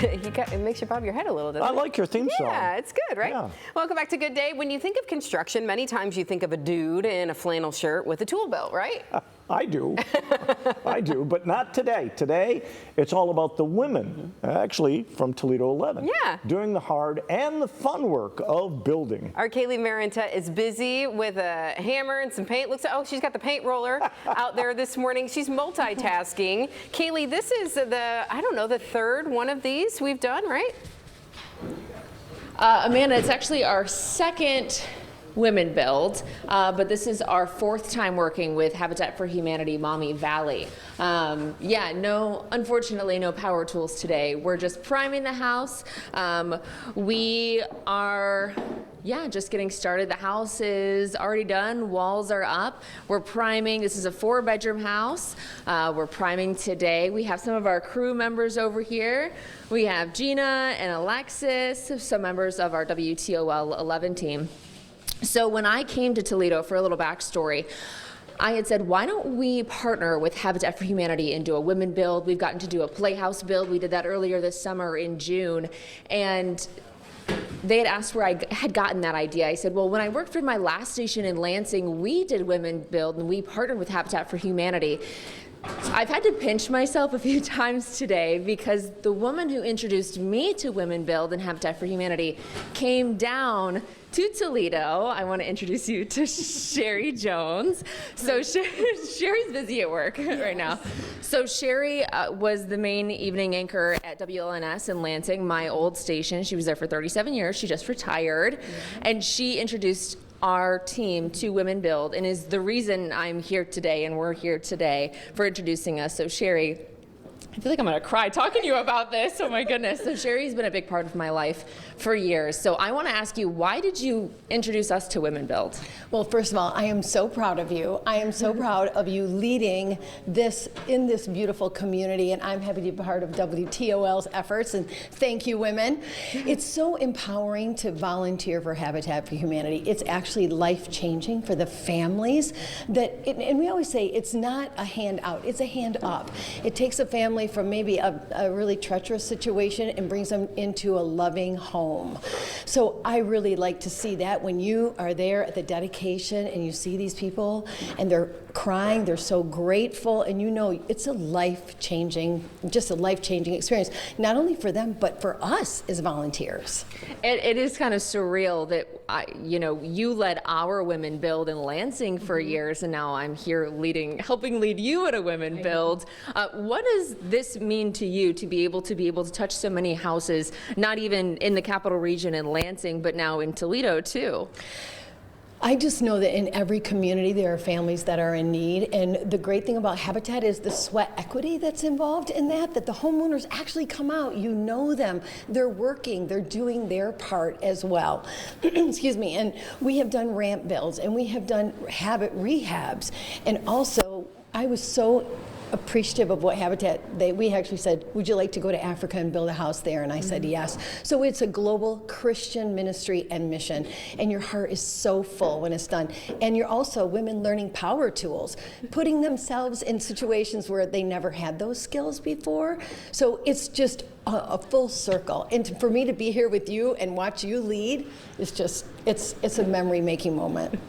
It makes you bob your head a little, doesn't it? I like your theme song. Yeah, it's good, right? Yeah. Welcome back to Good Day. When you think of construction, many times you think of a dude in a flannel shirt with a tool belt, right? I do. I do, but not today. Today, it's all about the women, actually, from Toledo 11. Yeah. Doing the hard and the fun work of building. Our Kalie Marantette is busy with a hammer and some paint. Oh, she's got the paint roller out there this morning. She's multitasking. Kalie, this is the third one of these we've done, right? Amanda, it's actually our second women build, but this is our fourth time working with Habitat for Humanity Maumee Valley. Unfortunately, no power tools today. We're just priming the house. We are just getting started. The house is already done. Walls are up. We're priming. This is a 4-bedroom house. We're priming today. We have some of our crew members over here. We have Gina and Alexis, some members of our WTOL 11 team. So when I came to Toledo, for a little backstory, I had said, why don't we partner with Habitat for Humanity and do a women build? We've gotten to do a playhouse build. We did that earlier this summer in June. And they had asked where I had gotten that idea. I said, well, when I worked for my last station in Lansing, we did women build and we partnered with Habitat for Humanity. I've had to pinch myself a few times today because the woman who introduced me to Women Build and Habitat for Humanity came down to Toledo. I want to introduce you to Sherry Jones. So Sherry's busy at work right now. So Sherry was the main evening anchor at WLNS in Lansing, my old station. She was there for 37 years. She just retired. And she introduced our team to Women Build and is the reason I'm here today and we're here today for introducing us. So Sherry, I feel like I'm gonna cry talking to you about this. Oh my goodness. So Sherry's been a big part of my life for years. So I wanna ask you, why did you introduce us to Women Build? Well, first of all, I am so proud of you. I am so proud of you leading this in this beautiful community, and I'm happy to be part of WTOL's efforts, and thank you, women. It's so empowering to volunteer for Habitat for Humanity. It's actually life-changing for the families and we always say it's not a hand out, it's a hand up. It takes a family from maybe a really treacherous situation and brings them into a loving home. So I really like to see that when you are there at the dedication and you see these people and they're crying, they're so grateful, and you know it's a life-changing experience, not only for them, but for us as volunteers. It is kind of surreal that you led our Women Build in Lansing for years, and now I'm here helping lead you at a Women Build. What does this mean to you to be able to touch so many houses, not even in the capital region in Lansing, but now in Toledo too? I just know that in every community there are families that are in need, and the great thing about Habitat is the sweat equity that's involved in that the homeowners actually come out, you know them, they're working, they're doing their part as well. Excuse me. And we have done ramp builds and we have done habit rehabs, and also I was so appreciative of what Habitat, we actually said, would you like to go to Africa and build a house there? And I said yes. So it's a global Christian ministry and mission, and your heart is so full when it's done. And you're also women learning power tools, putting themselves in situations where they never had those skills before. So it's just a full circle. And for me to be here with you and watch you lead, it's a memory-making moment.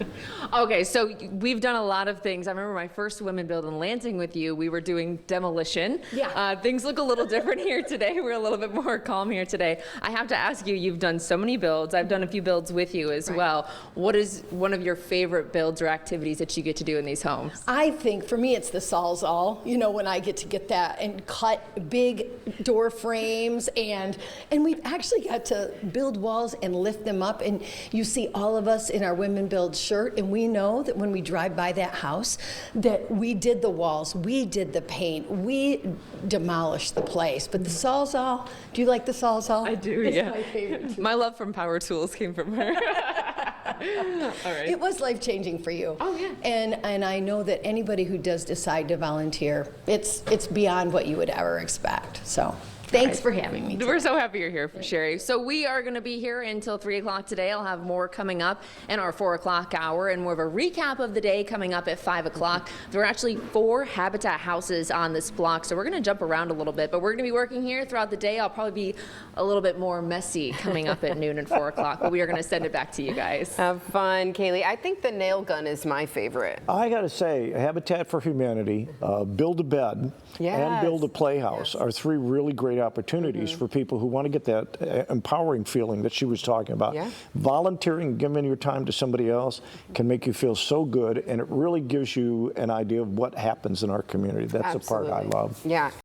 Okay, so we've done a lot of things. I remember my first Women Build in Lansing with you. We were doing demolition. Yeah. Things look a little different here today. We're a little bit more calm here today. I have to ask you, you've done so many builds. I've done a few builds with you as well. What is one of your favorite builds or activities that you get to do in these homes? I think for me it's the Sawzall, when I get that and cut big door frames, and we've actually got to build walls and lift them up, and you see all of us in our Women Build shirt, and we know that when we drive by that house that we did the walls, we did the paint, we demolished the place. But the Sawzall, do you like the Sawzall? I do, it's yeah. My favorite. My love from power tools came from her. All right. It was life-changing for you. Oh yeah. And I know that anybody who does decide to volunteer, it's beyond what you would ever expect. So Thanks for having me. We're so happy you're here, Sherry. So we are going to be here until 3 o'clock today. I'll have more coming up in our 4 o'clock hour and more of a recap of the day coming up at 5 o'clock. There are actually 4 Habitat houses on this block, so we're going to jump around a little bit, but we're going to be working here throughout the day. I'll probably be a little bit more messy coming up at noon and 4 o'clock, but we are going to send it back to you guys. Have fun, Kalie. I think the nail gun is my favorite. I got to say, Habitat for Humanity, Build a Bed, and Build a Playhouse are 3 really great opportunities for people who want to get that empowering feeling that she was talking about. Yeah. Volunteering, giving your time to somebody else can make you feel so good, and it really gives you an idea of what happens in our community. That's the part I love. Yeah.